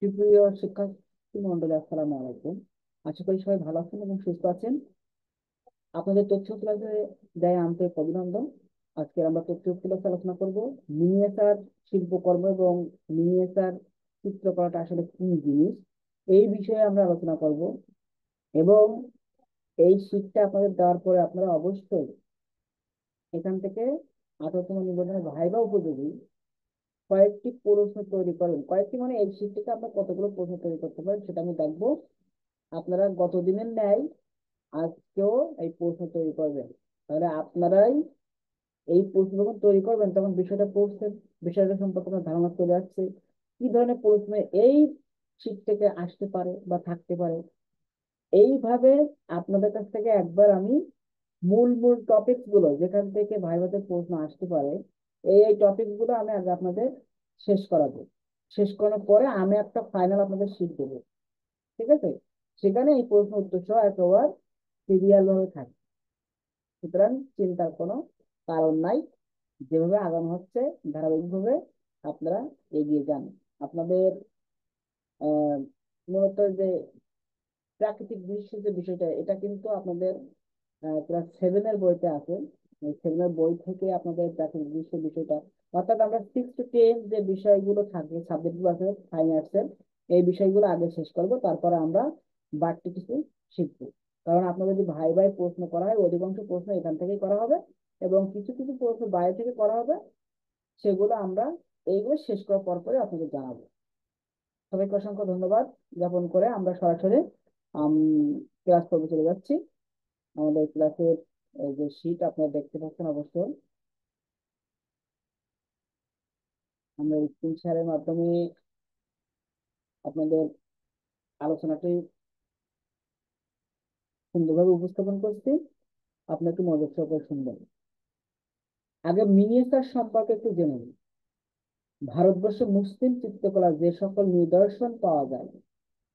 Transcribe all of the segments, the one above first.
সুপ্রিয় শিক্ষার্থী মন্ডলী, আসসালামু আলাইকুম। আশা করি সবাই ভালো আছেন এবং সুস্থ আছেন। আপনাদের তথ্য ক্লাসে দেয় আন্তরিক অভিনন্দন। আজকে আমরা তথ্য ক্লাসে আলোচনা করব মিনিয়েচার শিল্পকর্ম এবং মিনিয়েচার চিত্রকলাটা আসলে কি জিনিস, এই বিষয়ে আমরা আলোচনা করব। এবং এই শিক্ষা আপনাদের দেওয়ার পরে আপনারা অবশ্যই এখান থেকে 18তম নিবন্ধনের ভাইবা উপযোগী কয়েকটি প্রশ্ন তৈরি করবেন। কয়েকটি মানে এই শীট থেকে আপনার কতগুলো প্রশ্ন তৈরি করতে পারেন সেটা আমি দেখবো। আপনারা গত দিনের ন্যায় আজকেও এই প্রশ্ন তৈরি করবেন। তাহলে আপনারাই এই প্রশ্ন যখন তৈরি করবেন তখন বিষয়টা পড়ছেন, বিষয়টা সম্পর্কে আপনার ধারণা চলে আসছে কি ধরনের প্রশ্ন এই শীট থেকে আসতে পারে বা থাকতে পারে। এইভাবে আপনাদের কাছ থেকে একবার আমি মূল মূল টপিকস গুলো যেখান থেকে ভাইভাতে প্রশ্ন আসতে পারে, এই টপিকস গুলো আমি আগে আপনাদের শেষ করাবো। শেষ করার পরে আমি একটা ফাইনাল আপনাদের শীট দেবো। ঠিক আছে? সেখানে এই প্রশ্ন উত্তর সহ একেবারে সিরিয়াল ভাবে থাকে। সুতরাং চিন্তার কোনো কারণ নাই। যেভাবে আগানো হচ্ছে ধারাবাহিকভাবে আপনারা এগিয়ে যান। আপনাদের আহ মূলত যে প্রাকৃতিক দৃশ্যের যে বিষয়টা, এটা কিন্তু আপনাদের ক্লাস 7-এর বইতে আছে। 7-এর বই থেকে আপনাদের প্রাকৃতিক দৃশ্যের বিষয়টা, অর্থাৎ আমরা 6 to 10 যে বিষয়গুলো থাকে, সাবজেক্টগুলো আছে ফাইন আর্টসের, এই বিষয়গুলো আগে শেষ করব, তারপরে আমরা বাড়তি কিছু শিখবো। কারণ আপনাদের যদি ভাই ভাই প্রশ্ন করা হয়, অধিকাংশ প্রশ্ন এখান থেকেই করা হবে এবং কিছু কিছু প্রশ্ন বাইরে থেকে করা হবে। সেগুলো আমরা এইগুলো শেষ করার পর পরে আপনাদের জানাবো। সবাইকে অসংখ্য ধন্যবাদ জ্ঞাপন করে আমরা সরাসরি ক্লাস পর্বে চলে যাচ্ছি। আমাদের ক্লাসের যে শীট আপনারা দেখতে পাচ্ছেন, অবশ্যই আমরা স্ক্রিন শেয়ারের মাধ্যমে আপনাদের আলোচনাটি সুন্দরভাবে উপস্থাপন করছি। আপনি একটু মনোযোগ সহকারে শুনবেন। আগে মিনিয়েচার সম্পর্কে একটু জেনে নিন। ভারতবর্ষে মুসলিম চিত্রকলার যে সকল নিদর্শন পাওয়া যায়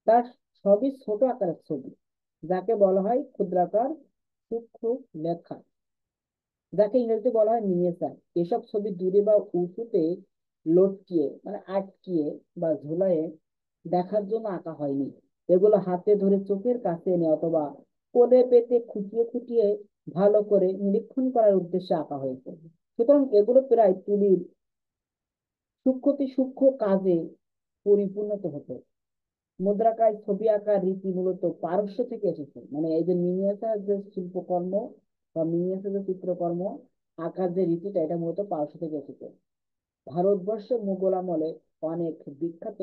তার সবই ছোট আকারের ছবি, যাকে বলা হয় ক্ষুদ্রাকার সূক্ষ্ম লেখা, যাকে ইংরেজিতে বলা হয় মিনিয়েচার। এসব ছবি দূরে বা উঁচুতে লটকিয়ে মানে আটকিয়ে বা ঝুলায়ে দেখার জন্য আঁকা হয়নি। এগুলো হাতে ধরে চোখের কাছে এনে অথবা কোলে পেতে খুঁটিয়ে খুঁটিয়ে ভালো করে নিরীক্ষণ করার উদ্দেশ্যে আঁকা হয়েছে। সুতরাং এগুলো প্রায় তুলির সূক্ষ্মতি সূক্ষ্ম কাজে পরিপূর্ণত হতো। মুদ্রাকায় ছবি আঁকার রীতি মূলত পারস্য থেকে এসেছে। মানে এই যে মিনিয়েচার যে শিল্পকর্ম বা মিনিয়েচার যে চিত্রকর্ম আঁকার যে রীতিটা, এটা মূলত পারস্য থেকে এসেছে। ভারতবর্ষে মুঘল আমলে অনেক বিখ্যাত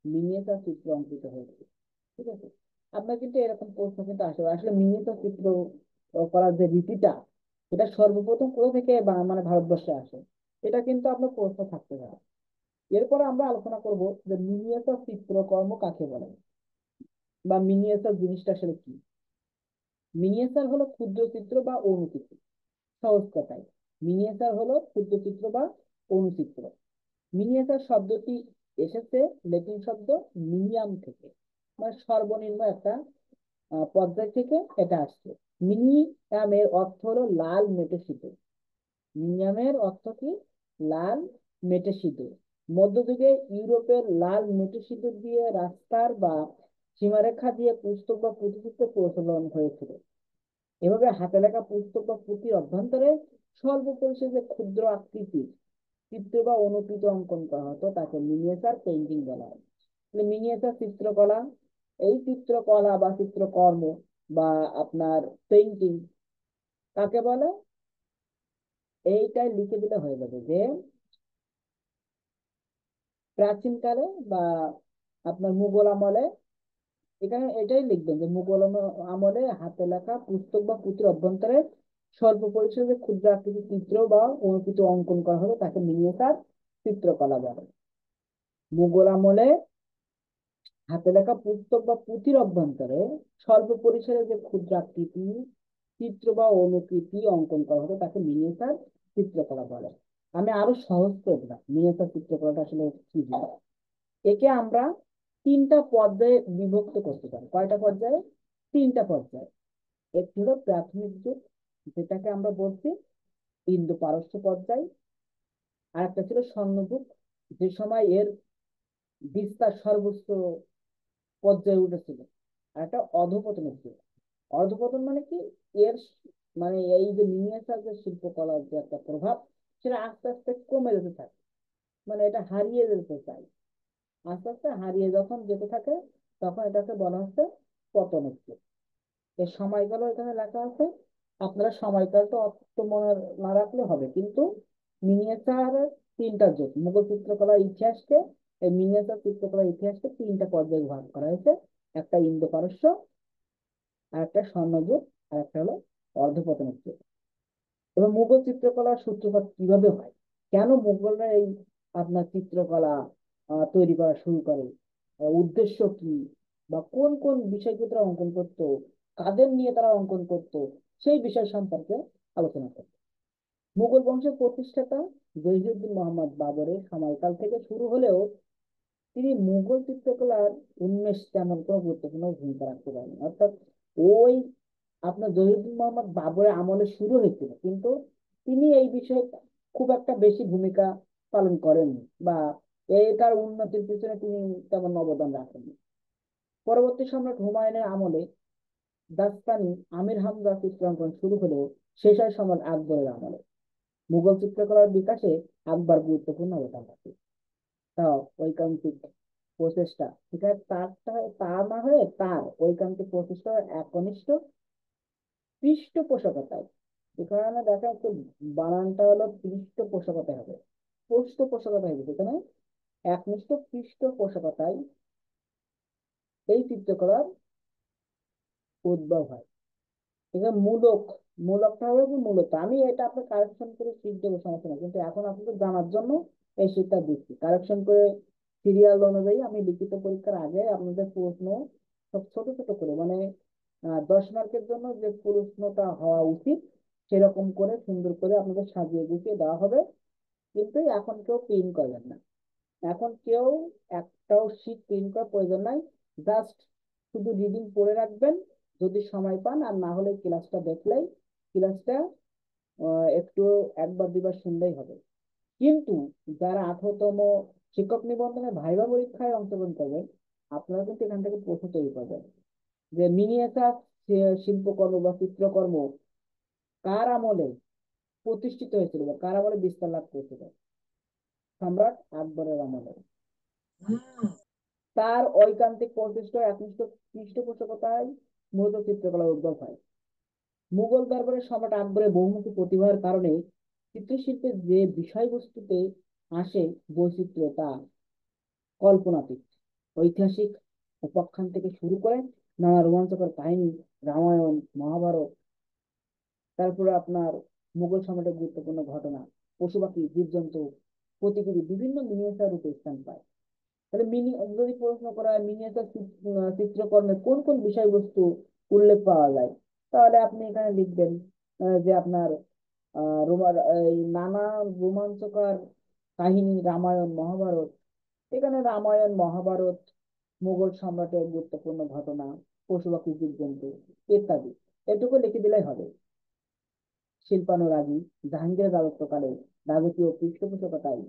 মিনিয়েচার চিত্র অঙ্কিত হয়েছে। ঠিক আছে? আপনার কিন্তু এরকম প্রশ্ন কিন্তু আসলে আসলে মিনিয়েচার চিত্র করার যে রীতিটা, এটা সর্বপ্রথম কোথা থেকে মানে ভারতবর্ষে আসে, এটা কিন্তু আপনার প্রশ্ন থাকতে পারে। এরপরে আমরা আলোচনা করব যে মিনিয়েচার চিত্রকর্ম কাকে বলে বা মিনিয়েচার জিনিসটা আসলে কি। মিনিয়েচার হলো ক্ষুদ্র চিত্র বা অণুচিত্র। সহজ কথায় মিনিয়েচার হলো ক্ষুদ্র চিত্র বা অণুচিত্র। মিনিয়েচার শব্দটি এসেছে ল্যাটিন শব্দ মিনিয়াম থেকে, মানে সর্বনিম্ন একটা পর্যায় থেকে এটা আসছে। মিনিয়ামের অর্থ হলো লাল মেটে সিঁদুর। মিনিয়ামের অর্থ কি? লাল মেটে সিঁদুর। মধ্যযুগে ইউরোপের লাল মেটে সিঁদুর দিয়ে রাস্তার বা সীমারেখা দিয়ে পুস্তক বা পুঁথিচিত্র প্রচলন হয়েছিল। এভাবে হাতে লেখা পুস্তক বা পুঁথির অভ্যন্তরে স্বল্প পরিসরে ক্ষুদ্র আকৃতির চিত্র বা অনুকৃত অঙ্কন করা হতো, তাকে মিনিয়েচার পেইন্টিং বলা হয়। মিনিয়েচার চিত্রকলা, এই চিত্রকলা বা চিত্রকর্ম বা আপনার পেইন্টিং কাকে বলে, এইটাই লিখে দিলে হয়ে যাবে যে প্রাচীনকালে বা আপনার মুঘল আমলে, এখানে এটাই লিখবেন যে মুঘল আমলে হাতে লেখা পুস্তক বা পুঁথির অভ্যন্তরে স্বল্প পরিসরে ক্ষুদ্র আকৃতির চিত্র বা অনুকৃত অঙ্কন করা হলো, তাকে মিনিয়েচার চিত্রকলা বলে। মুঘল আমলে হাতে লেখা পুস্তক বা পুঁথির অভ্যন্তরে স্বল্প পরিসরে যে ক্ষুদ্র আকৃতি চিত্র বা অনুকৃতি অঙ্কন করা হতো, তাকে মিনিয়েচার চিত্রকলা বলে। আমি আরো সহজ করে দিলাম মিনিয়েচার চিত্রকলাটা আসলে কি জিনিস। একে আমরা 3টা পর্যায়ে বিভক্ত করতে পারি। কয়টা পর্যায়ে? 3টা পর্যায়ে। একটি হলো প্রাথমিক যুগ, যেটাকে আমরা বলছি ইন্দো পারস্য পর্যায়। আর একটা ছিল স্বর্ণযুগ, যে সময় এর বিস্তার সর্বোচ্চ পর্যায়ে উঠেছিল, আর একটা অধঃপতন ছিল। অধঃপতন মানে কি, এর মানে এই যে মিনিয়েচার যে শিল্পকলার যে একটা প্রভাব, সেটা আস্তে আস্তে কমে যেতে থাকে, মানে এটা হারিয়ে যেতে চায়। আস্তে আস্তে হারিয়ে যখন যেতে থাকে, তখন এটাকে বলা হচ্ছে পতনোত্তর। এর সময়কালও এখানে লেখা আছে। আপনারা সময়কালটা অত মনে না রাখলে হবে, কিন্তু মিনিয়েচারের তিনটা যুগ, মুঘল চিত্রকলার ইতিহাসকে, এই মিনিয়েচার চিত্রকলার ইতিহাসকে তিনটা পর্যায়ে ভাগ করা হয়েছে। একটা ইন্দো পারস্য, আর একটা স্বর্ণযুগ, আর একটা হলো অর্ধপতনের যুগ। এবার মুঘল চিত্রকলার সূত্রপাত কিভাবে হয়, কেন মুঘলরা এই আপনার চিত্রকলা তৈরি করা শুরু করে, উদ্দেশ্য কি, বা কোন কোন বিষয়কে তারা অঙ্কন করতো, কাদের নিয়ে তারা অঙ্কন করতো, সেই বিষয় সম্পর্কে আলোচনা করব। মুঘল বংশের প্রতিষ্ঠাতা জহিরুদ্দিন মোহাম্মদ বাবরের সময়কাল থেকে শুরু হলেও তিনি মুঘল চিত্রকলার উন্মেষ তেমন কোনো গুরুত্বপূর্ণ ভূমিকা রাখতে পারেন, অর্থাৎ ওই আপনার জহিরুদ্দিন মোহাম্মদ বাবরের আমলে শুরু হয়েছিল, কিন্তু তিনি এই বিষয়ে খুব একটা বেশি ভূমিকা পালন করেননি, বা এটার উন্নতির পিছনে তিনি তেমন অবদান রাখেননি। পরবর্তী সম্রাট হুমায়ুনের আমলে দাস্তানি আমির হামজা চিত্রাঙ্কন শুরু হলেও শেষ হয় সম্রাট আকবরের আমলে। মুঘল চিত্রকলার বিকাশে আকবর গুরুত্বপূর্ণ অবদান রাখে। তাও ঐকান্তিক প্রচেষ্টা, ঠিক আছে, তা না হয়ে তার ঐকান্তিক প্রচেষ্টা একনিষ্ঠ পৃষ্ঠপোষকতায়, এখানে দেখা যাচ্ছে বানানটা হলো পৃষ্ঠপোষকতায় হবে, পৃষ্ঠপোষকতা হবে এখানে, একনিষ্ঠ পৃষ্ঠপোষকতায় এই চিত্রকলার উদ্ভব হয়। এখানে মূলক, মূলকটা হবে কি, মূলত আমি এটা আপনার কারেকশন করে শিখ দেবো, সমস্যা নেই, কিন্তু এখন আপনাদের জানার জন্য এই শিটটা দিচ্ছি কারেকশন করে। সিরিয়াল অনুযায়ী আমি লিখিত পরীক্ষার আগে আপনাদের প্রশ্ন সব ছোট ছোট করে, মানে 10 মার্কের জন্য যে প্রশ্নটা হওয়া উচিত সেরকম করে সুন্দর করে আপনাদের সাজিয়ে গুছিয়ে দেওয়া হবে। কিন্তু এখন কেউ প্রিন্ট করবেন না, এখন কেউ একটাও শীট প্রিন্ট করার প্রয়োজন নাই। জাস্ট শুধু রিডিং পড়ে রাখবেন যদি সময় পান, আর না হলে ক্লাসটা দেখলেই, ক্লাসটা একটু একবার দুবার শুনলেই হবে। কিন্তু যারা 18তম শিক্ষক নিবন্ধনের ভাইবা পরীক্ষায় অংশগ্রহণ করবেন, আপনারা কিন্তু এখান থেকে প্রশ্ন তৈরি করবেন যে মিনিয়েচার শিল্পকর্ম বা চিত্রকর্ম কার আমলে প্রতিষ্ঠিত হয়েছিল, বা কার আমলে বিস্তার লাভ করেছিল। সম্রাট আকবরের আমলে। তার ঐকান্তিক প্রচেষ্টা একনিষ্ঠ পৃষ্ঠপোষকতায় মূলত চিত্রকলার উদ্ভব হয়। মুঘল দরবারের সম্রাট আকবরের বহুমুখী প্রতিভার কারণে চিত্রশিল্পের যে বিষয়বস্তুতে আসে বৈচিত্র্য, তা কল্পনাতীত। ঐতিহাসিক উপাখ্যান থেকে শুরু করে নানা রোমাঞ্চকর কাহিনী, রামায়ণ, মহাভারত, তারপরে আপনার মুঘল সম্রাটের গুরুত্বপূর্ণ ঘটনা, পশু পাখি, জীবজন্তু, প্রতিকৃতি বিভিন্ন মিনিয়েচার রূপে স্থান পায়। তাহলে যদি প্রশ্ন করা হয় মিনিয়েচার চিত্রকর্মে কোন কোন বিষয়বস্তু উল্লেখ পাওয়া যায়, তাহলে আপনি এখানে লিখবেন যে আপনার এই নানা রোমাঞ্চকর কাহিনী, রামায়ণ, মহাভারত। এখানে রামায়ণ, মহাভারত, মুঘল সম্রাটের গুরুত্বপূর্ণ ঘটনা, পশু পাখি, জীবজন্তু ইত্যাদি, এটুকু লিখে দিলেই হবে। শিল্পানুরাগী জাহাঙ্গীরের রাজত্বকালে রাজকীয় পৃষ্ঠপোষকতায়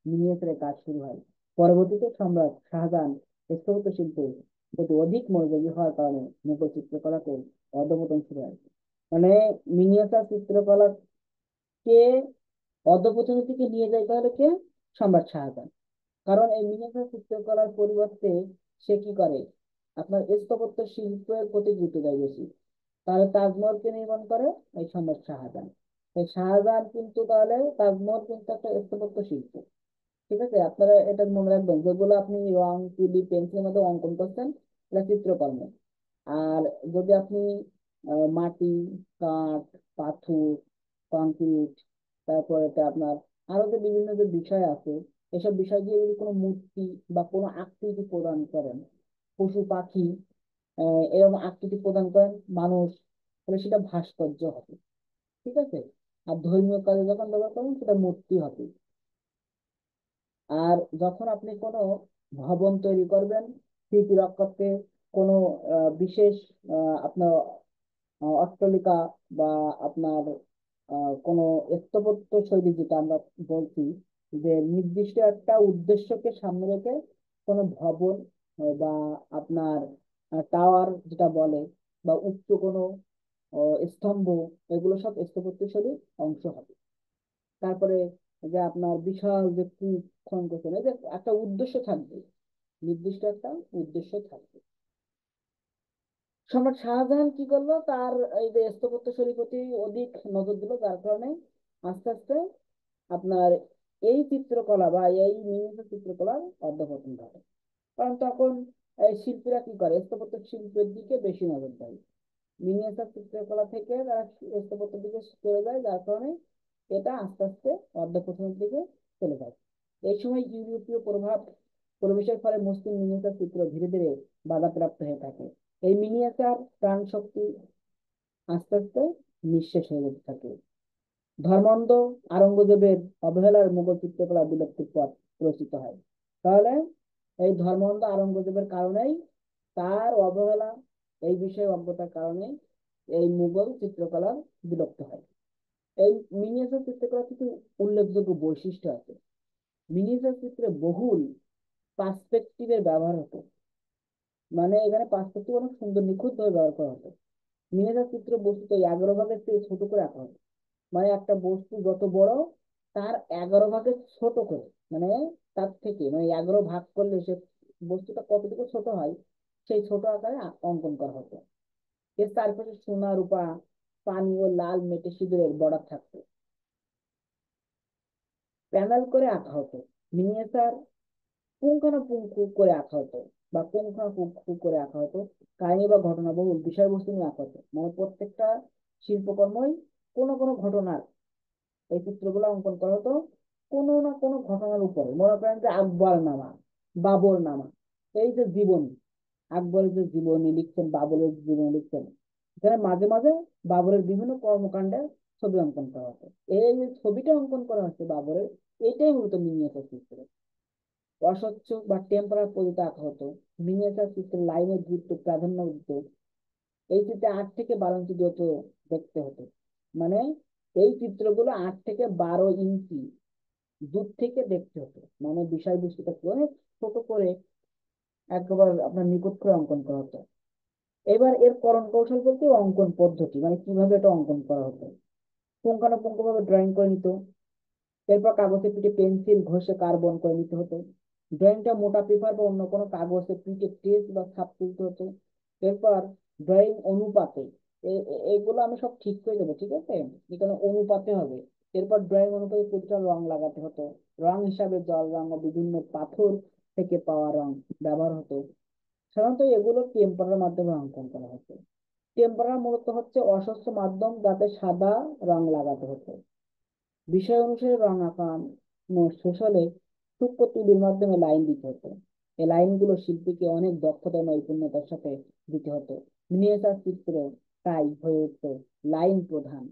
মিনিয়েচারের কাজ শুরু হয়। পরবর্তীতে সম্রাট শাহজাহান স্থপত্য শিল্পে প্রতি অধিক মনোযোগী হওয়ার কারণে মুঘল চিত্রকলাকে অধঃপতন শুরু হয়। মানে মিনিয়েচার চিত্রকলাকে অধঃপতনের দিকে নিয়ে যায় তাহলে কে, সম্রাট শাহজাহান। কারণ এই মিনিয়েচার চিত্রকলার পরিবর্তে সে কি করে, আপনার স্থাপত্য শিল্পের প্রতি গুরুত্ব দেয় বেশি। তাহলে তাজমহলকে নির্মাণ করে এই সম্রাট শাহজাহান। এই শাহজাহান কিন্তু তাহলে তাজমহল কিন্তু একটা স্থাপত্য শিল্প। ঠিক আছে, আপনারা এটা মনে রাখবেন, যেগুলো আপনি রং তুলি পেন্সিলের মধ্যে অঙ্কন করছেন এটা চিত্রকর্ম। আর যদি আপনি মাটি, কাঠ, পাথর, কংক্রিট, তারপরে আপনার আরো যে বিভিন্ন যে বিষয় আছে, এসব বিষয় দিয়ে যদি কোনো মূর্তি বা কোনো আকৃতি প্রদান করেন, পশু পাখি এরকম আকৃতি প্রদান করেন মানুষ, তাহলে সেটা ভাস্কর্য হবে। ঠিক আছে, আর ধর্মীয় কাজে যখন ব্যবহার করবেন সেটা মূর্তি হবে। আর যখন আপনি কোনো ভবন তৈরি করবেন স্মৃতি রক্ষার্থে, কোনো বিশেষ আপনার অট্টালিকা, বা আপনার কোনো স্থাপত্য শৈলী, যেটা আমরা বলছি যে নির্দিষ্ট একটা উদ্দেশ্যকে সামনে রেখে কোনো ভবন বা আপনার টাওয়ার যেটা বলে, বা উচ্চ কোনো স্তম্ভ, এগুলো সব স্থাপত্যশৈলীর অংশ হবে। তারপরে যে আপনার বিশাল যে কূপ খনন করছেন, এই যে একটা উদ্দেশ্য থাকবে, নির্দিষ্ট একটা উদ্দেশ্য থাকবে। সম্রাট শাহজাহান কি করলো, তার এই যে স্থাপত্যশৈলীর প্রতি অধিক নজর দিল, যার কারণে আস্তে আস্তে আপনার এই চিত্রকলা বা এই মিনিয়েচার চিত্রকলার অধঃপতন ঘটে। কারণ তখন এই শিল্পীরা কি করে, স্থাপত্য শিল্পের দিকে বেশি নজর দেয়, মিনিয়েচার চিত্রকলা থেকে তারা স্থাপত্যের দিকে চলে যায়, যার কারণে এটা আস্তে আস্তে অধঃপতনের দিকে চলে যায়। এই সময় ইউরোপীয় প্রভাব প্রবেশের ফলে মুসলিম মিনিয়েচার চিত্র ধীরে ধীরে বাধাপ্রাপ্ত হয়ে থাকে। এই মিনিয়েচার প্রাণ শক্তি আস্তে আস্তে নিঃশেষ হয়ে যেতে থাকে। ধর্মান্ধ আওরঙ্গজেবের অবহেলার মুঘল চিত্রকলা বিলুপ্তির পথ রচিত হয়। তাহলে এই ধর্মান্ধ আওরঙ্গজেবের কারণেই, তার অবহেলা, এই বিষয়ে অজ্ঞতার কারণে এই মুঘল চিত্রকলার বিলুপ্ত হয়। এই মিনিয়েচার চিত্রকলা কিছু উল্লেখযোগ্য বৈশিষ্ট্য আছে। মিনিয়েচার চিত্রে বহুল পার্সপেক্টিভের ব্যবহার হতো, মানে এখানে পার্সপেক্টিভ অনেক সুন্দর নিখুঁত ভাবে ব্যবহার করা হতো। মিনিয়েচার চিত্র বস্তুত 11 ভাগের চেয়ে ছোট করে আঁকা হতো, মানে একটা বস্তু যত বড়, তার 11 ভাগের ছোট করে, মানে তার থেকে মানে 11 ভাগ করলে সে বস্তুটা কতটুকু ছোট হয়, সেই ছোট আকারে অঙ্কন করা হতো। এর চারপাশে সোনা রূপা পানি ও লাল মেটে সিঁদুরের বর্ডার থাকতো, প্যানেল করে আঁকা হতো। মিনিয়েচার পুঙ্খানুপুঙ্খ করে আঁকা হতো, বা পুঙ্খানুপুঙ্খ করে আঁকা হতো। কাহিনী বা ঘটনা বহুল বিষয়বস্তু নিয়ে আঁকা হতো, মানে প্রত্যেকটা শিল্পকর্মই কোনো কোনো ঘটনার, এই চিত্রগুলো অঙ্কন করা হতো কোনো না কোনো ঘটনার উপরে। মনে করেন যে আকবর নামা, বাবর নামা, এই যে জীবনী, আকবরের যে জীবনী লিখছেন, বাবরের জীবনী লিখছেন, এখানে মাঝে মাঝে বাবরের বিভিন্ন কর্মকাণ্ডের ছবি অঙ্কন করা হতো। এই যে ছবিটা অঙ্কন করা হচ্ছে বাবরের, এটাই মূলত মিনিয়েচার চিত্র। অস্বচ্ছ বা টেম্পারার পদ্ধতিতে আঁকা হতো। মিনিয়েচার চিত্রে লাইনের গুরুত্ব প্রাধান্য দিত। এই চিত্রে 8 থেকে 12 ইঞ্চি দূরত্ব দেখতে হতো, মানে এই চিত্রগুলো 8 থেকে 12 ইঞ্চি দূর থেকে দেখতে হতো, মানে বিষয়বস্তুটা অনেক ছোট করে একবার আপনার নিকট করে অঙ্কন করা হতো। এবার এর করণ কৌশল বলতে অঙ্কন পদ্ধতি, মানে কিভাবে এটা অঙ্কন করা হতো। পুঙ্খানুপুঙ্খ ভাবে ড্রয়িং করে নিত, এরপর কাগজে পিঠে পেন্সিল ঘষে কার্বন করে নিতে হতো। ড্রয়িংটা মোটা পেপার বা অন্য কোনো কাগজে পিঠে টেস্ট বা ছাপ তুলতে হতো। এরপর ড্রয়িং অনুপাতে, এগুলো আমি সব ঠিক করে দেবো, ঠিক আছে, এখানে অনুপাতে হবে। এরপর ড্রয়িং অনুপাতে প্রতিটা রং লাগাতে হতো। রং হিসাবে জল রং ও বিভিন্ন পাথর থেকে পাওয়া রং ব্যবহার হতো। সাধারণত এগুলো টেম্পারের মাধ্যমে অঙ্কন করা হতো। টেম্পারার মূলত হচ্ছে অস্বচ্ছ মাধ্যম, যাতে সাদা রং লাগাতে হতো। বিষয় অনুসারে রং আঁকানো শেষ হলে সূক্ষ্ম তুলির মাধ্যমে লাইন দিতে হতো। এই লাইনগুলো শিল্পীকে অনেক দক্ষতা ও নৈপুণ্যতার সাথে দিতে হতো। মিনিয়েচার চিত্র তাই হয়ে উঠতো লাইন প্রধান।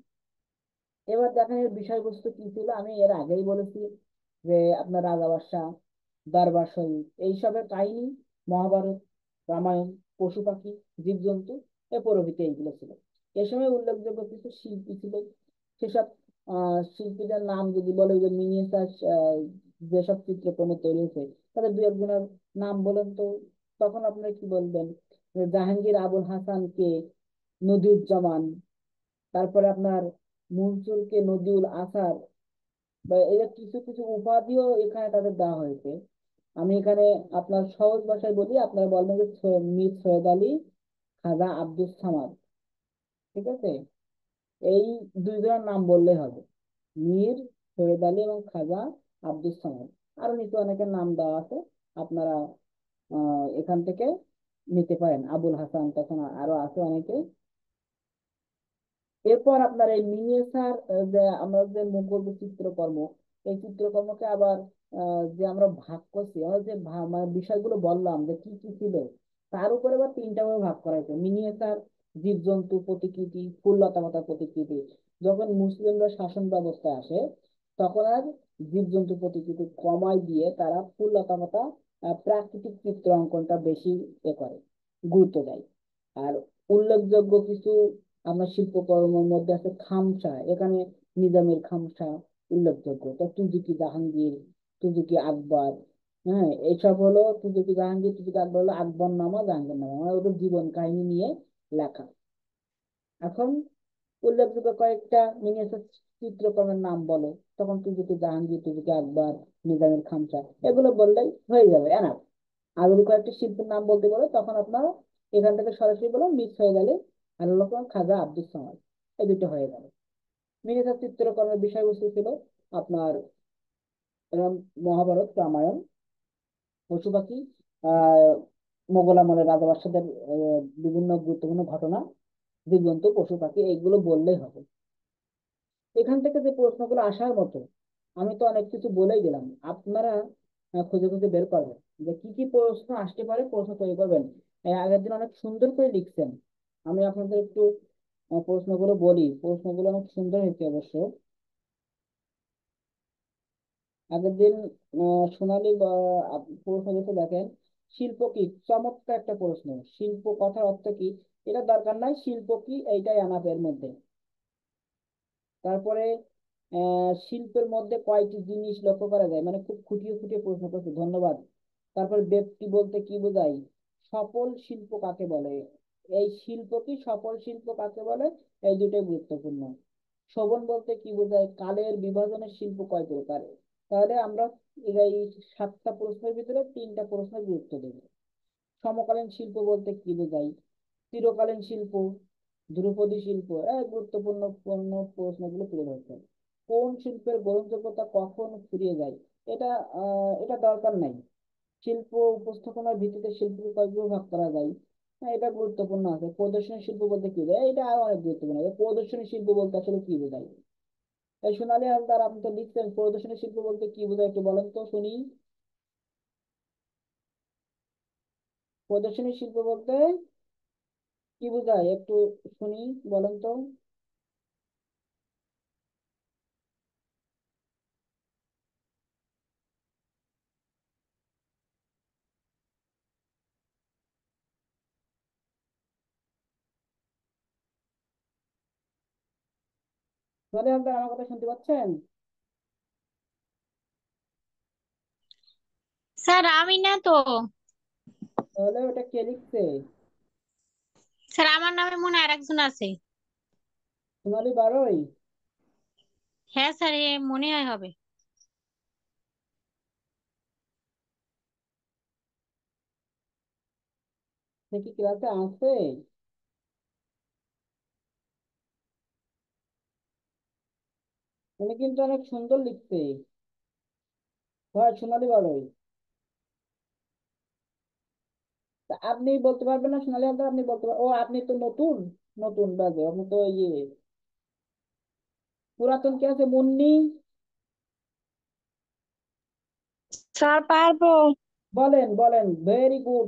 এবার দেখেন এর বিষয়বস্তু কি ছিল, আমি এর আগেই বলেছি যে আপনার রাজা বাদশাহ, দরবার শরীফ, এইসবের কাহিনী, মহাভারত, রামায়ণ, পশু পাখি, জীবজন্তু, এ প্রভৃতি এইগুলো ছিল। এ সময় উল্লেখযোগ্য কিছু শিল্পী ছিল, সেসব শিল্পীদের নাম যদি বলে, যে মিনিয়েচার যেসব চিত্রকর্ম তৈরি হয়েছে, তাদের দু একজনের নাম বলেন তো। তখন আপনারা কি বলবেন? জাহাঙ্গীর আবুল হাসানকে নদিউজ্জামান, তারপরে আপনার মনসুরকে নদিউল আসার, বা এদের কিছু কিছু উপাধিও এখানে তাদের দেওয়া হয়েছে। আমি এখানে আপনার সহজ ভাষায় বলি, আপনারা বলবেন যে মীর সৈয়দ আলী, খাজা আব্দুস সামাদ, ঠিক আছে, এই দুইজনের নাম বললেই হবে, মীর সৈয়দ আলী এবং খাজা আব্দুস সামাদ। আরো নিচে অনেকের নাম দেওয়া আছে, আপনারা এখান থেকে নিতে পারেন, আবুল হাসান, তখন আরো আছে অনেকে। এরপর আপনার এই মিনিয়েচার, যে আমরা যে মুঘল যে চিত্রকর্ম, এই চিত্রকর্মকে আবার যে আমরা ভাগ করছি, আমরা যে মানে বিষয়গুলো বললাম যে কি কি ছিল, তার উপরে আবার 3টা ভাবে ভাগ করা হয়েছে। মিনিয়েচার জীবজন্তু প্রতিকৃতি, ফুল লতা পাতার প্রতিকৃতি। যখন মুসলিমরা শাসন ব্যবস্থায় আসে, তখন আর জীবজন্তু প্রতিকৃতি কমাই দিয়ে তারা ফুল লতা পাতা, প্রাকৃতিক চিত্র অঙ্কনটা বেশি করে, গুরুত্ব দেয়। আর উল্লেখযোগ্য কিছু আমার শিল্পকর্মের মধ্যে আছে খামসা, এখানে নিজামের খামসা উল্লেখযোগ্য। তো তুর্কি জাহাঙ্গীর, তুর্কি আকবর, হ্যাঁ, এইসব হলো তুর্কি জাহাঙ্গীর, তুর্কি আকবর হলো আকবর নামা, জাহাঙ্গীর নামা, মানে ওদের জীবন কাহিনী নিয়ে লেখা। এখন উল্লেখযোগ্য কয়েকটা মিনিয়েচার চিত্রকর্মের নাম বলো। তখন তুর্কি জাহাঙ্গীর, তুর্কি আকবর, নিজামের খামসা, এগুলো বললেই হয়ে যাবে এনাফ। আর যদি কয়েকটি শিল্পীর নাম বলতে বলে তখন আপনারা এখান থেকে সরাসরি বলো, মিক্স হয়ে গেলে আর হলো খাজা আব্দুল সামাদ, এই দুটো হয়ে গেল। মিনিয়েচার চিত্রকর্মের বিষয়বস্তু ছিল আপনার মহাভারত, রামায়ণ, পশু পাখি, আহ মোগল আমলের রাজা বাদশাদের বিভিন্ন গুরুত্বপূর্ণ ঘটনা, জীবজন্তু, পশু পাখি, এইগুলো বললেই হবে। এখান থেকে যে প্রশ্নগুলো আসার মতো, আমি তো অনেক কিছু বলেই দিলাম, আপনারা খুঁজে খুঁজে বের করবেন যে কি কি প্রশ্ন আসতে পারে, প্রশ্ন তৈরি করবেন। আগের দিন অনেক সুন্দর করে লিখছেন। আমি আপনাদের একটু প্রশ্নগুলো বলি, প্রশ্নগুলো অনেক সুন্দর হয়েছে অবশ্য। আগের দিন সোনালী প্রশ্ন যেটা দেখেন, শিল্প কি, চমৎকার একটা প্রশ্ন। শিল্প কথার অর্থ কি, এটা দরকার নাই, শিল্প কি এইটাই আনাপের মধ্যে। তারপরে শিল্পের মধ্যে কয়টি জিনিস লক্ষ্য করা যায়, মানে খুব খুঁটিয়ে খুঁটিয়ে প্রশ্ন করছে, ধন্যবাদ। তারপরে ব্যক্তি বলতে কি বোঝায়, সফল শিল্প কাকে বলে, এই শিল্প কি, সফল শিল্প কাকে বলে, এই দুটোই গুরুত্বপূর্ণ। শোভন বলতে কি বোঝায়, কালের বিভাজনের শিল্প কয় প্রকার। তাহলে আমরা এই 7টা প্রশ্নের ভিতরে 3টা প্রশ্নের গুরুত্ব দেব। সমকালীন শিল্প বলতে কি বোঝায়, চিরকালীন শিল্প, ধ্রুপদী শিল্প, গুরুত্বপূর্ণ পূর্ণ প্রশ্নগুলো তুলে ধরতে হবে। কোন শিল্পের গ্রহণযোগ্যতা কখন ফুরিয়ে যায়, এটা এটা দরকার নাই। শিল্প উপস্থাপনার ভিত্তিতে শিল্পকে কয়েকভাবে ভাগ করা যায়, এটা গুরুত্বপূর্ণ আছে। প্রদর্শনী শিল্প বলতে কি বোঝায়, এটা আরো অনেক গুরুত্বপূর্ণ। প্রদর্শনী শিল্প বলতে আসলে কি বোঝায়, এই সোনালী হালদার আপনি তো লিখছেন, প্রদর্শনী শিল্প বলতে কি বোঝায় একটু বলেন তো শুনি। প্রদর্শনী শিল্প বলতে কি বোঝায় একটু শুনি, বলেন তো। সোনালী হালদার আমার কথা শুনতে পাচ্ছেন? স্যার আমি না তো। তাহলে ওটা কে লিখছে? স্যার আমার নামে মনে হয় আরেকজন আছে। সোনালী বারোই? হ্যাঁ স্যার, এ মনে হয় হবে। সে কি ক্লাসে আছে? উনি কিন্তু অনেক সুন্দর লিখছে। হয় সোনালী বারোই? তা আপনি বলতে পারবেন না সোনালী হালদার, আপনি বলতে পারবেন? ও আপনি তো নতুন, নতুন বাজে আপনি তো পুরাতন কে আছে, মুন্নি? স্যার পারবো। বলেন বলেন, ভেরি গুড।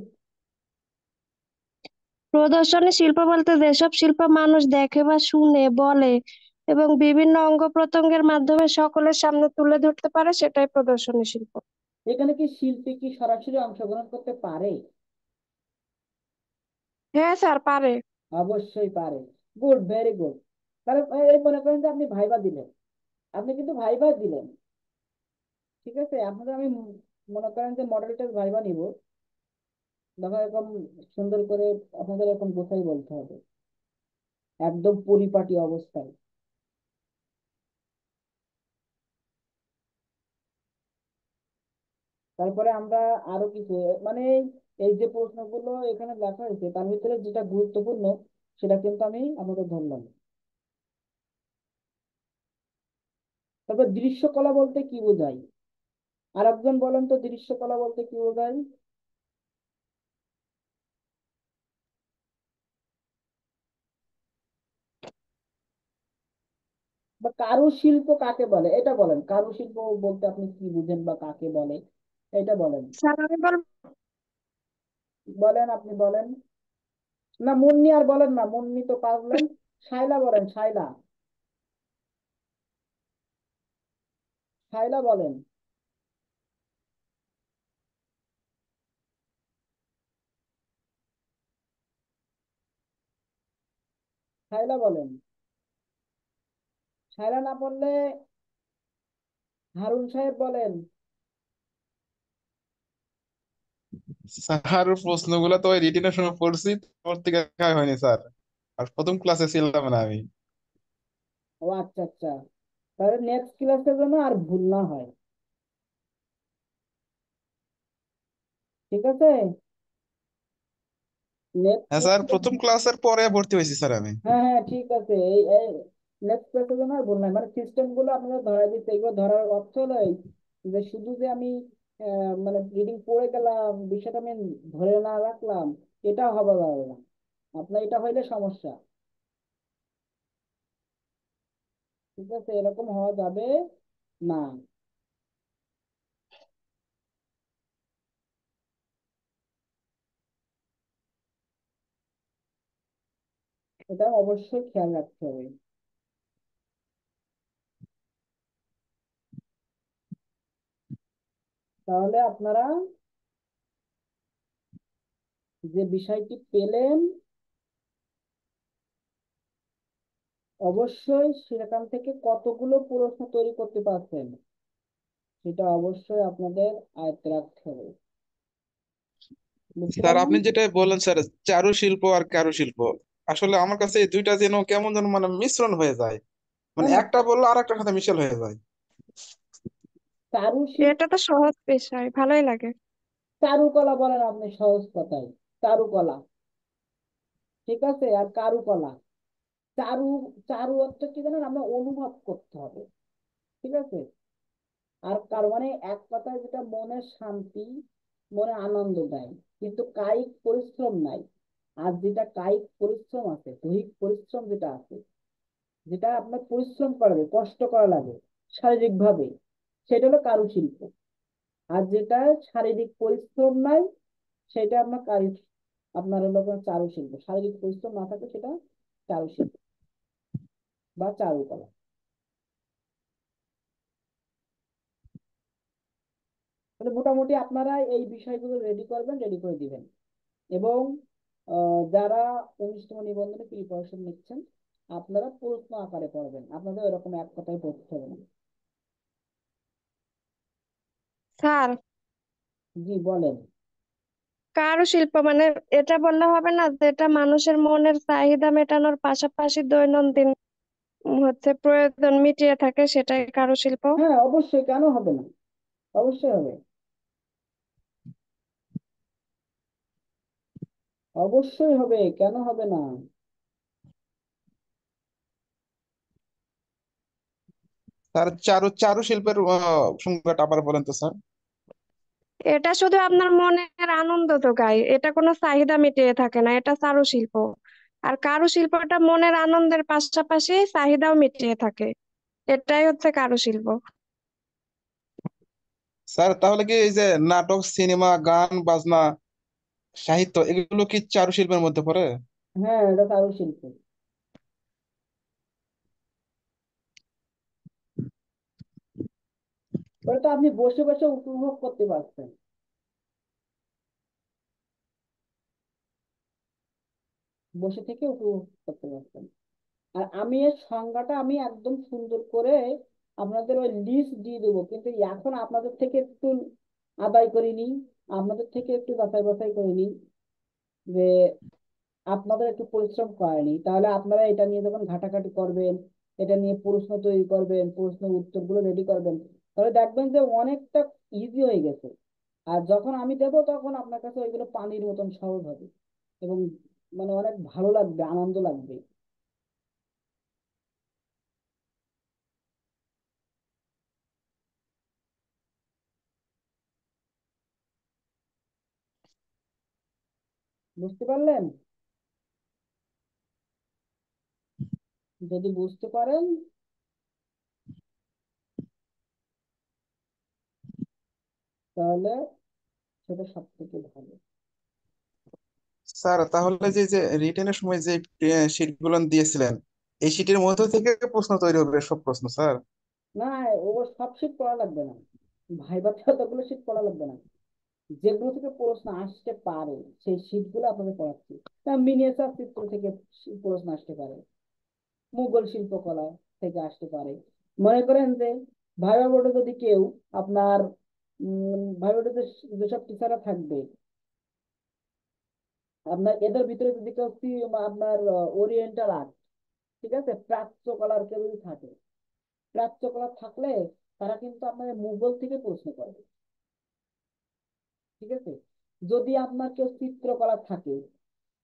প্রদর্শনী শিল্প বলতে যেসব শিল্প মানুষ দেখে বা শুনে, বলে এবং বিভিন্ন অঙ্গ প্রত্যঙ্গের মাধ্যমে সকলের সামনে তুলে ধরতে পারে সেটাই প্রদর্শনী শিল্প। এখানে কি শিল্পী কি সরাসরি অংশগ্রহণ করতে পারে? হ্যাঁ স্যার পারে। অবশ্যই পারে। Good, very good. তাহলে এই মনে করেন যে আপনি ভাইবা দিলেন, আপনি কিন্তু ভাইবা দিলেন, ঠিক আছে? আপনাদের আমি মনে করেন যে মডেল টেস্ট ভাইবা নিব, দেখো এরকম সুন্দর করে আপনাদের এরকম গোছাই বলতে হবে, একদম পরিপাটি অবস্থায়। তারপরে আমরা আরো কিছু, মানে এই যে প্রশ্নগুলো এখানে লেখা হয়েছে তার ভিতরে যেটা গুরুত্বপূর্ণ সেটা কিন্তু আমি আপনাদের ধরলাম। তারপর দৃশ্যকলা বলতে কি বোঝায়, আর একজন বলেন তো দৃশ্যকলা বলতে কি বোঝায়। বা কারুশিল্প কাকে বলে এটা বলেন, কারুশিল্প বলতে আপনি কি বুঝেন বা কাকে বলে, এটা বলেন। স্যার আমি বলবো। বলেন, আপনি বলেন। না মুন্নি আর বলেন না, মুন্নি তো পারলেন। শাইলা বলেন, শাইলা, শাইলা বলেন। শাইলা বলেন। শাইলা না বললে হারুন সাহেব বলেন। স্যার প্রশ্নগুলো তো ওই রিটেনের সময় পড়ছি, তারপর থেকে দেখা হয়নি স্যার। আর প্রথম ক্লাসে ছিলাম না আমি। ও আচ্ছা আচ্ছা, তাহলে নেক্সট ক্লাসের জন্য আর ভুল না হয়। ঠিক আছে, হ্যাঁ স্যার, নেক্সট। প্রথম ক্লাসের পরে ভর্তি হয়েছি স্যার আমি। হ্যাঁ হ্যাঁ ঠিক আছে, এই নেক্সট ক্লাসের জন্য আর ভুল নাই, মানে সিস্টেম গুলো আপনাদের ধরা দিচ্ছে। এগুলো ধরার অর্থ হলো এই, যে শুধু যে আমি মানে রিডিং পড়ে গেলাম, বিষয়টা আমি ধরে না রাখলাম, এটা হবে যাবে না। আপনার এটা হইলে সমস্যা। ঠিক আছে, এরকম হওয়া যাবে না। এটা অবশ্যই খেয়াল রাখতে হবে। তাহলে আপনারা যে বিষয়টি পেলেন, অবশ্যই সেখান থেকে কতগুলো প্রশ্ন তৈরি করতে পারছেন, সেটা অবশ্যই আপনাদের আয়ত্তে রাখতে হবে। বুঝতে স্যার পারলেন? আপনি যেটা বললেন স্যার, চারুশিল্প আর কারুশিল্প, আসলে আমার কাছে এই দুইটা যেন কেমন যেন মানে মিশ্রণ হয়ে যায়। না মানে না, একটা বললো আর একটার সাথে মিশেল হয়ে যায়। চারুশিল্প, এটা তো সহজ বিষয়, ভালোই লাগে। চারুকলা বলেন আপনি সহজ কথায়, চারুকলা। ঠিক আছে, আর কারুকলা। চারু, চারু অর্থ কি জানেন, আমরা অনুভব করতে হবে। ঠিক আছে, আর কার মানে এক কথায় যেটা মনের শান্তি, মনে আনন্দ দেয়, কিন্তু কায়িক পরিশ্রম নাই। আর যেটা কায়িক পরিশ্রম আছে, দৈহিক পরিশ্রম যেটা আছে, যেটা আপনার পরিশ্রম করবে, কষ্ট করা লাগে শারীরিক ভাবে, সেটা হলো কারুশিল্প। আর যেটা শারীরিক পরিশ্রম নাই, সেটা আপনার আপনার হলো আপনার চারুশিল্প। শারীরিক পরিশ্রম না থাকে সেটা চারুশিল্প বা চারুকলা। তাহলে মোটামুটি আপনারা এই বিষয়গুলো রেডি করবেন, রেডি করে দিবেন। এবং যারা 19তম নিবন্ধনে প্রিপারেশন নিচ্ছেন, আপনারা প্রশ্ন আকারে পড়বেন, আপনাদের এরকম এক কথায় পড়তে হবে না। স্যার, জি বলেন। কারুশিল্প মানে এটা বললে হবে না, যেটা মানুষের মনের চাহিদা মেটানোর পাশাপাশি দৈনন্দিন হচ্ছে প্রয়োজন মিটিয়ে থাকে, সেটাই কারুশিল্প। হ্যাঁ অবশ্যই, কেন হবে না, অবশ্যই হবে, অবশ্যই হবে, কেন হবে না। স্যার চারুশিল্পের সংজ্ঞাটা আবার বলেন তো স্যার। এটা শুধু আপনার মনের আনন্দ জোগায়, এটা কোনো চাহিদা মিটিয়ে থাকে না, এটা চারুশিল্প। আর কারুশিল্পটা মনের আনন্দের পাশাপাশি চাহিদাও মিটিয়ে থাকে, এটাই হচ্ছে কারুশিল্প। স্যার তাহলে কি এই যে নাটক, সিনেমা, গান বাজনা, সাহিত্য, এগুলো কি চারুশিল্পের মধ্যে পড়ে? হ্যাঁ, এটা কারুশিল্প। ওটা তো আপনি বসে বসে উপভোগ করতে পারছেন, বসে থেকে উপভোগ করতে পারছেন। আর আমি এর সংজ্ঞাটা আমি একদম সুন্দর করে আপনাদের ওই লিস্ট দিয়ে দেবো, কিন্তু এখন আপনাদের থেকে একটু আদায় করে নিই, আপনাদের থেকে একটু যাচাই বাছাই করে নিই, যে আপনাদের একটু পরিশ্রম করেনি, তাহলে আপনারা এটা নিয়ে যখন ঘাটাঘাটি করবেন, এটা নিয়ে প্রশ্ন তৈরি করবেন, প্রশ্নের উত্তরগুলো রেডি করবেন, তাহলে দেখবেন যে অনেকটা ইজি হয়ে গেছে। আর যখন আমি দেবো, তখন আপনার কাছে ওইগুলো পানির মতন সহজ হবে, এবং মানে অনেক ভালো লাগবে, আনন্দ লাগবে। বুঝতে পারলেন? যদি বুঝতে পারেন, তাহলে সেটা সব থেকে ভালো। স্যার তাহলে যে যে রিটেনের সময় যে শিট গুলো দিয়েছিলেন, এই শিটের মধ্যে থেকে প্রশ্ন তৈরি হবে, সব প্রশ্ন স্যার? না, ও সব শীট পড়া লাগবে না, ভাইবার যতগুলো শীট পড়া লাগবে না, যেগুলো থেকে প্রশ্ন আসতে পারে সেই শীট গুলো আপনাদের পড়াচ্ছি। মিনিয়েচার চিত্র থেকে প্রশ্ন আসতে পারে, মুঘল শিল্পকলা থেকে আসতে পারে। মনে করেন যে ভাইবা বোর্ডে যদি কেউ আপনার ভাইব্রেটে যেসব টিচাররা থাকবে, আপনার এদের ভিতরে যদি কেউ আপনার ওরিয়েন্টাল আর্ট, ঠিক আছে, প্রাচ্য কলার কেউ যদি থাকে, প্রাচ্য কলা থাকলে তারা কিন্তু আপনার মুঘল থেকে প্রশ্ন করবে, ঠিক আছে। যদি আপনার কেউ চিত্রকলা থাকে,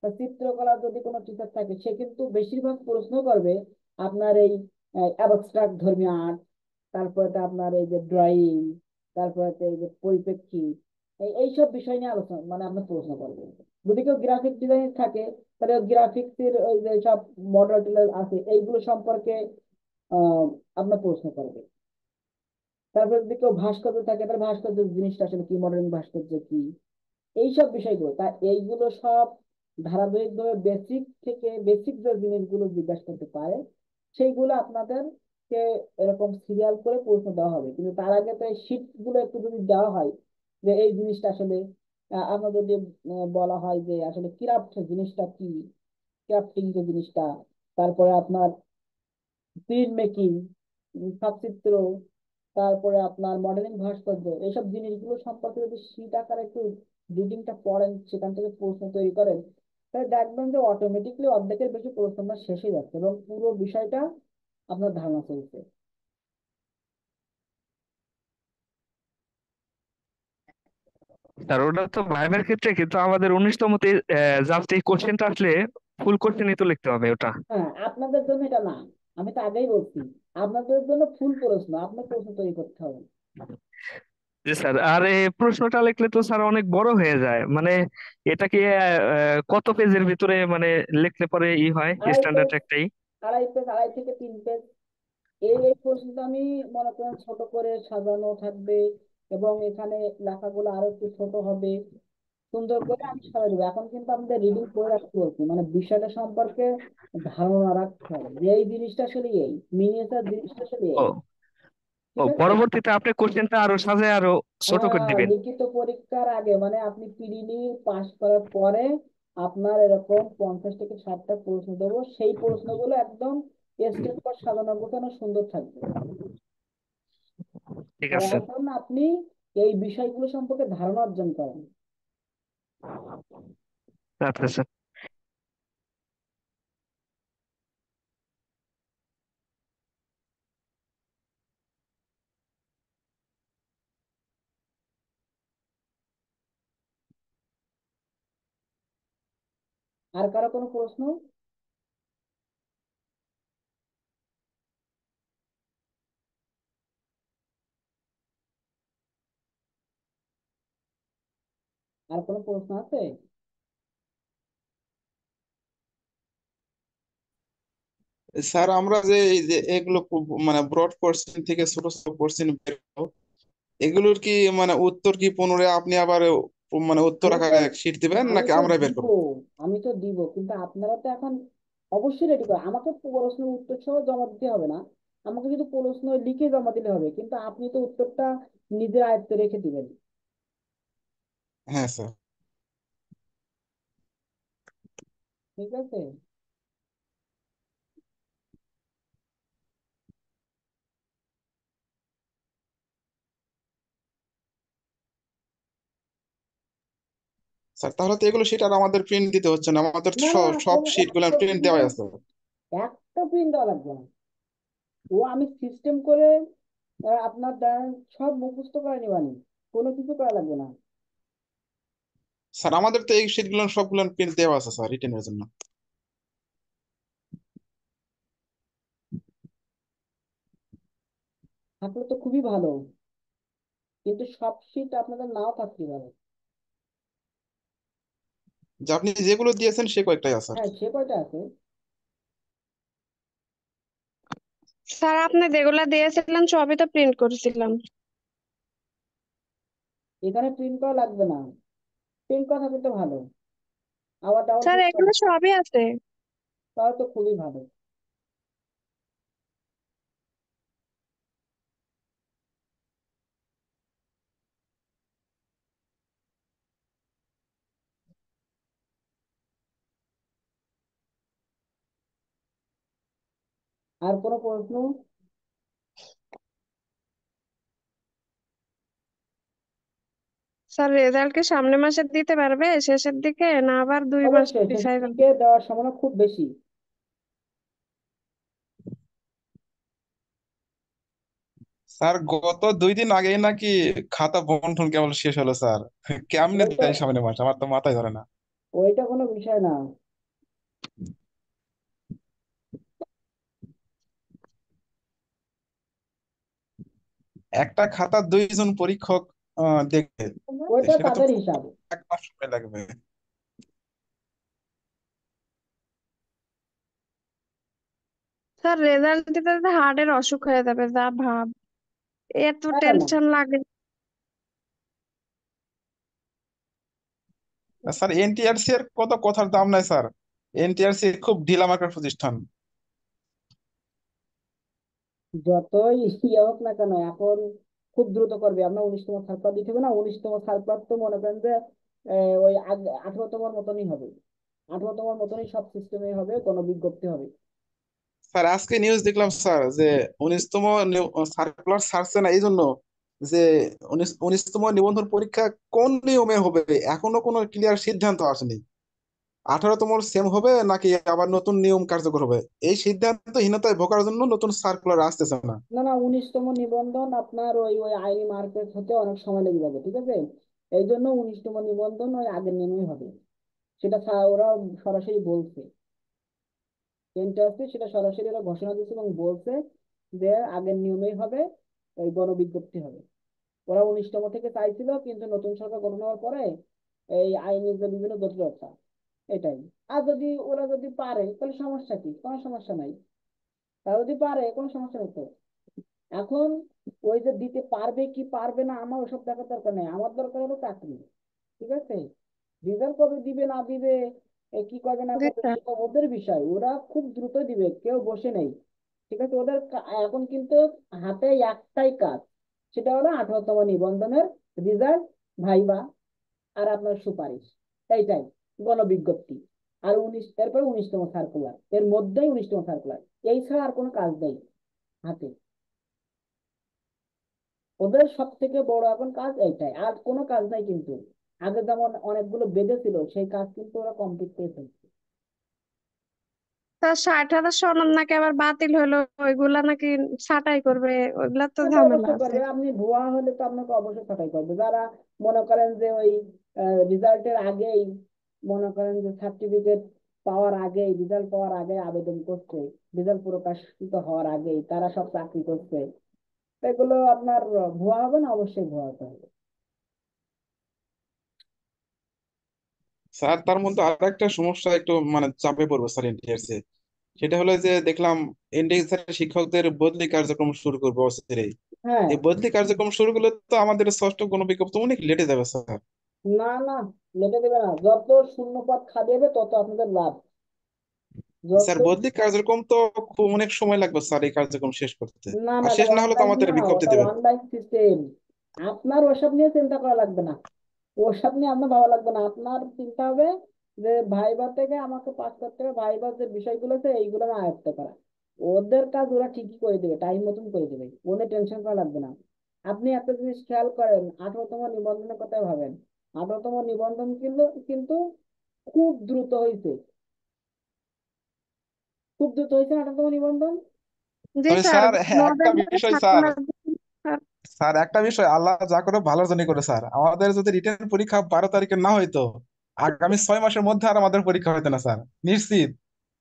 তা চিত্রকলার যদি কোনো টিচার থাকে, সে কিন্তু বেশিরভাগ প্রশ্ন করবে আপনার এই অ্যাবস্ট্রাক্ট ধর্মীয় আর্ট, তারপরে তো আপনার এই যে ড্রয়িং, তারপরে তো এই যে পরিপ্রেক্ষিত, এইসব বিষয় নিয়ে আলোচনা মানে আপনার প্রশ্ন করবে। যদি কেউ গ্রাফিক ডিজাইন থাকে, তাহলে গ্রাফিক্স এর ওই যে সব মডেল টডেল আছে এইগুলো সম্পর্কে আহ আপনার প্রশ্ন করবে। তারপরে যদি কেউ ভাস্কর্য থাকে, তাহলে ভাস্কর্য জিনিসটা আসলে কি, মডার্ন ভাস্কর্য কি, এইসব বিষয়গুলো, তা এইগুলো সব ধারাবাহিকভাবে বেসিক যে জিনিসগুলো জিজ্ঞাসা করতে পারে, সেইগুলো আপনাদেরকে এরকম সিরিয়াল করে প্রশ্ন দেওয়া হবে। কিন্তু তার আগে তো এই শীট গুলো একটু যদি দেওয়া হয় যে এই জিনিসটা আসলে আপনার যদি বলা হয় যে আসলে ক্রাফট জিনিসটা কি, ক্রাফটিং যে জিনিসটা, তারপরে আপনার প্রিন্ট মেকিং, ছাপচিত্র, তারপরে আপনার মডেলিং ভাস্কর্য, এইসব জিনিসগুলো সম্পর্কে যদি শীট আকারে একটু রিডিংটা পড়েন, সেখান থেকে প্রশ্ন তৈরি করেন, তাহলে দেখবেন যে অটোমেটিকলি অর্ধেকের বেশি প্রশ্ন আপনার শেষ হয়ে যাচ্ছে এবং পুরো বিষয়টা আপনার ধারণা চলছে। স্যার ওটা তো ভাইবার ক্ষেত্রে, কিন্তু আমাদের 19তমতে জাস্ট এই কোশ্চেনটা আসলে ফুল কোশ্চেনই তো লিখতে হবে ওটা। হ্যাঁ, আপনাদের জন্য এটা না, আমি তো আগেই বলছি, আপনাদের জন্য ফুল প্রশ্ন, আপনার প্রশ্ন তৈরি করতে হবে। জি স্যার, আর এই প্রশ্নটা লিখলে তো স্যার অনেক বড় হয়ে যায়, মানে এটা কি কত পেজের ভিতরে মানে লিখলে পরে হয় আড়াই স্ট্যান্ডার্ড পেজ, একটাই? আড়াই থেকে 3 পেজ। এই প্রশ্নটা আমি মনে করেন ছোট করে সাজানো থাকবে, এবং এখানে লেখাগুলো আরো একটু ছোট হবে, সুন্দর করে আমি সাজাই দেবো। এখন কিন্তু আমাদের রিডিং করে রাখতে বলছি, মানে বিষয়টা সম্পর্কে ধারণা রাখতে হবে যে এই জিনিসটা আসলে এই মিনিয়েচার জিনিসটা আসলে ও এই, ও ঠিক আছে। পরবর্তীতে আপনি কোশ্চেনটা আরো সাজায় আরো ছোট করে হ্যাঁ, দিবেন। লিখিত পরীক্ষার আগে মানে আপনি পিডিডি পাস করার পরে আপনার এরকম 50 থেকে 60টা প্রশ্ন দেবো, সেই প্রশ্নগুলো একদম স্টেপ পর সাজানো গোছানো সুন্দর থাকবে। ঠিক আর আছে। এখন আপনি এই বিষয়গুলো সম্পর্কে ধারণা অর্জন করেন। আচ্ছা স্যার। আর কারো কোনো প্রশ্ন? আর কোনো প্রশ্ন আছে? স্যার আমরা যে এই যে এগুলো মানে ব্রড কোশ্চেন থেকে ছোট ছোট কোশ্চেন বের করবো, এগুলোর কি মানে উত্তর কি পুনরায় আপনি আবার মানে উত্তর আমি তো আকারে শীট দিবেন আমি নাকি তো আমরা বের দিব, করবো? কিন্তু আপনারা তো এখন অবশ্যই রেডি করে আমাকে প্রশ্নের উত্তর সহ জমা দিতে হবে না, আমাকে শুধু প্রশ্ন লিখে জমা দিলে হবে, কিন্তু আপনি তো উত্তরটা নিজের আয়ত্তে রেখে দিবেন, হ্যাঁ স্যার। ঠিক আছে। স্যার তাহলে তো এগুলো শীট আর আমাদের প্রিন্ট দিতে হচ্ছে না, আমাদের তো না, সব কোনো শীট গুলো একটা প্রিন্ট দেওয়া আছে। একটা প্রিন্ট দেওয়া লাগবে না। ও আমি সিস্টেম করে আপনার সব মুখস্থ করে নিবানি, কোনো কিছু করা লাগবে না। স্যার আমাদের তো এই শীট গুলো সবগুলো প্রিন্ট দেওয়া আছে স্যার রিটেনের জন্য। থাকলে তো খুবই ভালো, কিন্তু সব শীট আপনাদের নাও থাকতে পারে। যে আপনি যেগুলো দিয়েছেন সে কয়েকটাই আছে আর হ্যাঁ, কি। সে কয়টা আছে? স্যার আপনি যেগুলা দিয়েছিলেন সবই তো প্রিন্ট করেছিলাম। এখানে প্রিন্ট করা লাগবে না, প্রিন্ট করা থাকলে তো ভালো, আবার ডাবল স্যার প্রিন্ট এগুলো সবই আছে। তাহলে তো খুবই ভালো। আর কোনো প্রশ্ন? স্যার রেজাল্ট কি সামনে মাসে দিতে পারবে, শেষের দিকে, না আবার 2 মাস অবশ্যই শেষের পিছায় যাবে? দিকে দেওয়ার সম্ভাবনা খুব বেশি। স্যার গত 2 দিন আগেই নাকি খাতা বন্টন কেবল শেষ হলো স্যার। কেমনে ওইটা দেয় সামনে মাস, আমার তো মাথায় ধরে না। ওইটা কোনো বিষয় না। একটা খাতা 2 জন পরীক্ষক দেখবে, ওইটা সেটা তো তাদের হিসাব। 1 মাস সময় লাগবে। স্যার রেজাল্ট দিতে দিতে হার্টের অসুখ হয়ে যাবে, যা ভাব, এত না না না টেনশন লাগে। স্যার এনটিআরসি এর কত কথার দাম নাই স্যার। এনটিআরসি খুব ঢিলা মার্কার প্রতিষ্ঠান। যতই হোক না কেন এখন খুব দ্রুত করবে। আমরা 19তম সার্কুলার দিতে হবে না, 19তম সার্কুলার তো মনে করেন যে ওই 18তম মতনই হবে। 18তম মতনই সব সিস্টেমে হবে, কোনো বিজ্ঞপ্তি হবে। স্যার আজকে নিউজ দেখলাম স্যার যে 19তম সার্কুলার ছাড়ছে না এই জন্য যে 19তম নিবন্ধন পরীক্ষা কোন নিয়মে হবে এখনো কোনো ক্লিয়ার সিদ্ধান্ত আসেনি। 18তম সেম হবে নাকি আবার নতুন নিয়ম কার্যকর হবে, এই সিদ্ধান্তহীনতায় ভোগার জন্য নতুন সার্কুলার আসতেছে না। না না, 19তম নিবন্ধন আপনার ওই ওই আইনি মার্কেট হতে অনেক সময় লেগে যাবে, ঠিক আছে? এই জন্য 19তম নিবন্ধন ওই আগের নিয়মেই হবে। সেটা ওরা সরাসরি বলছে, সেটা সরাসরি ওরা ঘোষণা দিয়েছে এবং বলছে যে আগের নিয়মেই হবে, ওই গণবিজ্ঞপ্তি হবে। ওরা 19তম থেকে চাইছিল, কিন্তু নতুন সরকার গঠন হওয়ার পরে এই আইনের যে বিভিন্ন জটিলতা, এটাই। আর যদি ওরা যদি পারে তাহলে সমস্যা কি? কোনো সমস্যা নাই। তারা যদি পারে কোনো সমস্যা নেই তো। এখন ওই যে দিতে পারবে কি পারবে না আমার ওসব দেখার দরকার নেই, আমার দরকার হলো চাকরি। ঠিক আছে? রেজাল্ট কবে দিবে না দিবে, কি করবে না জি করবে স্যার। সেটা ওদের বিষয়, ওরা খুব দ্রুত দিবে, কেউ বসে নেই। ঠিক আছে? ওদের এখন কিন্তু হাতে একটাই কাজ, সেটা হলো 18তম নিবন্ধনের রেজাল্ট, ভাইবা, আর আপনার সুপারিশ, এইটাই গণবিজ্ঞপ্তি। আর এরপরে 19তম সার্কুলার, এর মধ্যেই 19তম সার্কুলার, এই ছাড়া আর কোনো কাজ নেই হাতে। ওদের সব থেকে বড় এখন কাজ এইটাই, আর কোনো কাজ নাই কিন্তু। আগে যেমন অনেকগুলো বেঁধে ছিল, সেই কাজ কিন্তু ওরা কমপ্লিট করে ফেলছে। স্যার 60,000 সনদ নাকি আবার বাতিল হলো, ওইগুলা নাকি ছাঁটাই করবে, ওইগুলা তো সেটা ঝামেলা অবশ্যই আছে। করবে, আপনি ভুয়া হলে তো আপনাকে অবশ্যই ছাঁটাই করবে। যারা মনে করেন যে ওই রেজাল্টের আগেই, মনে করেন যে সার্টিফিকেট পাওয়ার আগেই, রেজাল্ট পাওয়ার আগে আবেদন করছে, রেজাল্ট প্রকাশিত হওয়ার আগেই তারা সব চাকরি করছে, এগুলো আপনার ভুয়া হবে না? অবশ্যই ভুয়া হতে হবে। স্যার তার মধ্যে আর একটা সমস্যা একটু মানে চাপে পড়বো স্যার এনটিআরসি, সেটা হলো যে দেখলাম এনটিআরসি শিক্ষকদের বদলি কার্যক্রম শুরু করবো অচিরেই। হ্যাঁ। এই বদলি কার্যক্রম শুরু করলে তো আমাদের ষষ্ঠ গণবিজ্ঞপ্তি অনেক লেটে যাবে স্যার। না না, লেটে দেবে না, যত শূন্য পদ খালি হবে তত আপনাদের লাভ। যত স্যার বদলি কার্যক্রম তো খুব অনেক সময় লাগবে স্যার এই কার্যক্রম শেষ করতে, না আর না, এটা শেষ না হলে তো অনলাইন আমাদের না, বিজ্ঞপ্তি ওটা দেবে। Online system. আপনার ওসব নিয়ে চিন্তা করা লাগবে না, ওসব নিয়ে আপনার ভাবা লাগবে না। আপনার চিন্তা হবে যে ভাইবা থেকে আমাকে পাস করতে হবে, ভাইবার যে বিষয়গুলো আছে এইগুলো না আয়ত্ত করা। ওদের কাজ ওরা ঠিকই করে দেবে, টাইম মতন করে দেবে, ওদের টেনশন করা লাগবে না। আপনি একটা জিনিস খেয়াল করেন, 18তম নিবন্ধনের কথা ভাবেন। 18তম নিবন্ধন কিন্তু কিন্তু খুব দ্রুত হয়েছে, খুব দ্রুত হয়েছে 18তম নিবন্ধন। জি তবে স্যার, স্যার একটা নভেম্বরে বিষয় স্যার, সার্কুলার। স্যার স্যার একটা বিষয়, আল্লাহ যা করে ভালোর জন্য করে স্যার। আমাদের যদি রিটার্ন পরীক্ষা 12 তারিখে না হইতো, আগামী 6 মাসের মধ্যে আর আমাদের পরীক্ষা হইতো না স্যার, নিশ্চিত।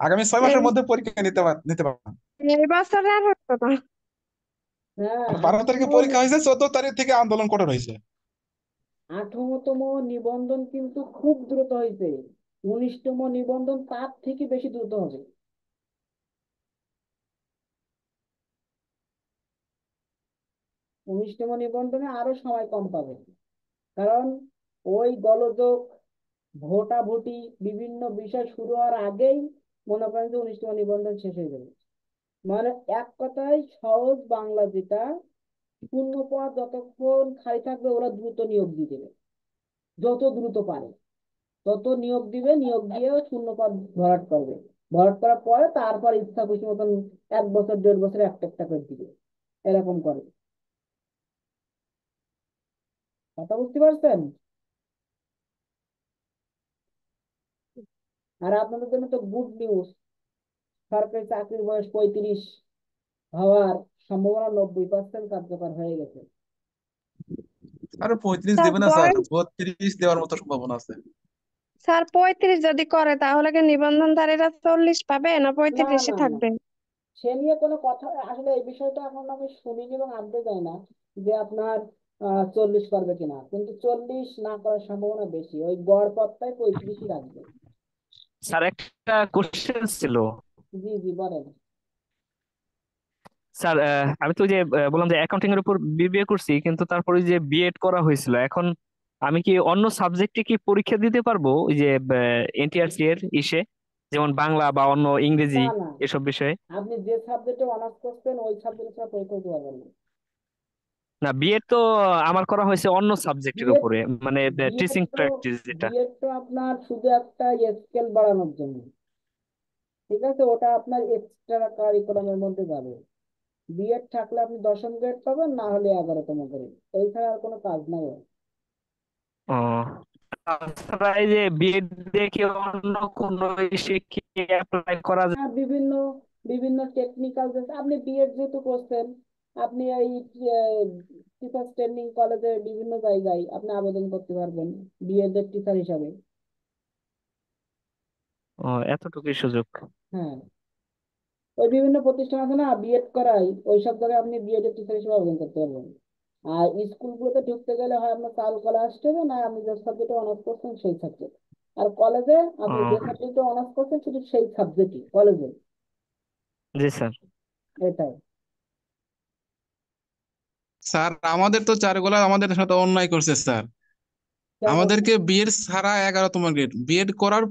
আগামী 6 মাসের এই মধ্যে পরীক্ষা নিতে পারতাম। এই বছরে আর হতো না। হ্যাঁ, আর 12 তারিখে 18তম পরীক্ষা হয়েছে, 14 তারিখ থেকে আন্দোলন কঠোর হয়েছে। 18তম নিবন্ধন কিন্তু খুব দ্রুত হয়েছে, 19তম নিবন্ধন তার থেকে বেশি দ্রুত হবে। 19তম নিবন্ধনে আরো সময় কম পাবে, কারণ ওই গোলযোগ, ভোটাভুটি, বিভিন্ন বিষয় শুরু হওয়ার আগেই মনে করেন যে 19তম নিবন্ধন শেষ হয়ে যাবে। মানে এক কথায় সহজ বাংলা যেটা, শূন্য পদ যতক্ষণ খালি থাকবে ওরা দ্রুত নিয়োগ দিয়ে দেবে, যত দ্রুত পারে তত নিয়োগ দিবে, নিয়োগ দিয়ে শূন্য পদ ভরাট করবে, ভরাট করার পরে তারপর ইচ্ছা খুশি মতন 1 বছর 1.5 বছরে একটা একটা করে দিবে, এরকম করে। কথা বুঝতে পারছেন? আর আপনাদের জন্য তো গুড নিউজ, সরকারি চাকরির বয়স 35 হওয়ার সম্ভাবনা 90% কার্যকর হয়ে গেছে। আরো 35 স্যার দেবে না স্যার, বয়স 32 দেওয়ার মতো সম্ভাবনা আছে। স্যার 35 যদি করে তাহলে কি নিবন্ধনধারীরা 40 পাবে না না 35-ই না না, থাকবে? সে নিয়ে কোনো কথা আসলে এই বিষয়টা এখন আমি শুনিনি এবং আনতে চাই না যে আপনার 40 করবে কিনা, কিন্তু 40 না করার সম্ভাবনা বেশি, ওই গড় পথটাই 35ই রাখবে। স্যার একটা কোশ্চেন ছিল। জি জি বলেন। স্যার আমি তো ওই যে বললাম যে অ্যাকাউন্টিং এর উপর বিবিএ করছি, কিন্তু তারপরে যে বিএড করা হয়েছিল, এখন আমি কি অন্য সাবজেক্টে কি পরীক্ষা দিতে পারবো ওই যে এনটিআরসি এর ইসে, যেমন বাংলা বা অন্য ইংরেজি না না, এসব বিষয়ে? আপনি যে সাবজেক্টে অনার্স করছেন ওই সাবজেক্টে ছাড়া পরীক্ষা দিতে পারবেন না। না, বিএড তো আমার করা হয়েছে অন্য সাবজেক্টের বিএড উপরে, মানে বিএড টিচিং তো প্র্যাকটিস যেটা। বিএড তো আপনার শুধু একটা স্কেল বাড়ানোর জন্য, ঠিক আছে, ওটা আপনার এক্সট্রা কারিকুলামের মধ্যে যাবে। বিএড থাকলে আপনি 10ম গ্রেড পাবেন, না হলে 11তম গ্রেড, এই ছাড়া আর কোনো কাজ নাই ওর। ও, তাছাড়া এই যে বিএড দিয়ে কি অন্য কোনো ইসে কি অ্যাপ্লাই করা যায়? হ্যাঁ, বিভিন্ন বিভিন্ন টেকনিক্যাল, আপনি বিএড যেহেতু করছেন, আপনি এই টিচার্স ট্রেনিং কলেজে বিভিন্ন জায়গায় আপনি আবেদন করতে পারবেন বিএড এর টিচার হিসাবে। ও, এতটুকুই সুযোগ। হ্যাঁ, ওই বিভিন্ন প্রতিষ্ঠান আছে না বিএড করাই, ওই সব জায়গায় আপনি বিএড এর টিচার হিসেবে আবেদন করতে পারবেন। আর স্কুলগুলোতে ঢুকতে গেলে হয় আপনার চারুকলা আসতে হবে, না আপনি যে সাবজেক্টে অনার্স করছেন সেই সাবজেক্ট। আর কলেজে আপনি যে ও, সাবজেক্টে অনার্স করছেন শুধু সেই সাবজেক্টই কলেজে। জি স্যার। এটাই। স্যার আমাদের তো চারুকলা আমাদের সাথে অন্যায় করছে স্যার, কেমন? আমাদেরকে বিএড ছাড়া 11তম গ্রেড, বিএড করার